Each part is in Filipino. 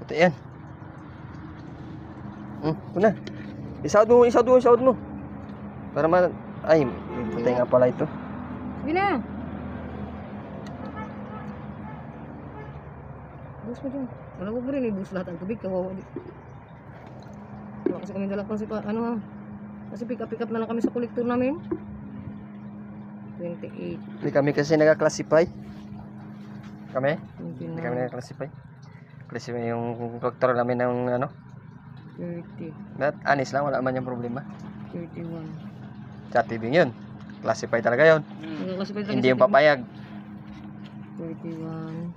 Ito yan. Ito na. Isaud mo. Para ay, patay nga pala ito. Sige na. Bus mo dyan. Wala ko rin ibus lahat ang tubig. Kawawa di. Wala kasi kami dala kasi kasi pick up na lang kami sa kolektor namin. 28. Hindi kami kasi nag-classify. Kami? 29. Hindi kami nag-classify. Classify yung kolektor namin ng ano. 30. Anis lang, wala man yung problema. 31. Sa TV yun. Classify talaga yun. Hindi yung papayag. 31.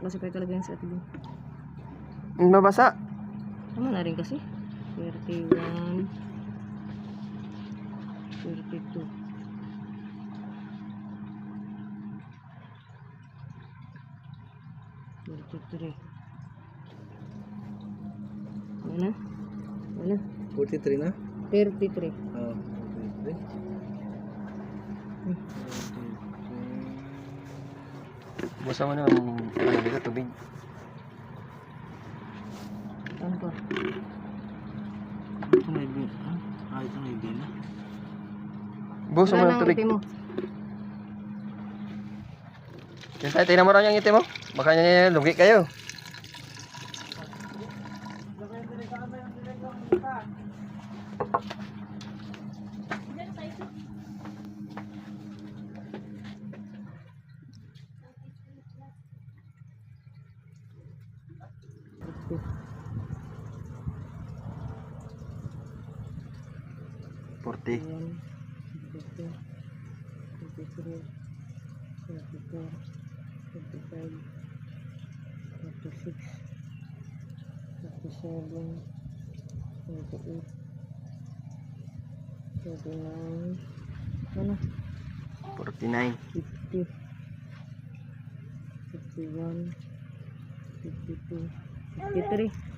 Classify talaga yun sa atin. Mabasa. Tama na rin kasi. 31. 32. 33. Ano? 43 na? 33. Oo, 43. Busa mo na yung dito, tubig. Ano pa? Ito may bin. Ito may bin. Busa mo ng tubig. Yan tayo, tingnan mo rin yung itim mo. Baka niya lugi kayo. Porti. 49. 50. 51. 52. 53.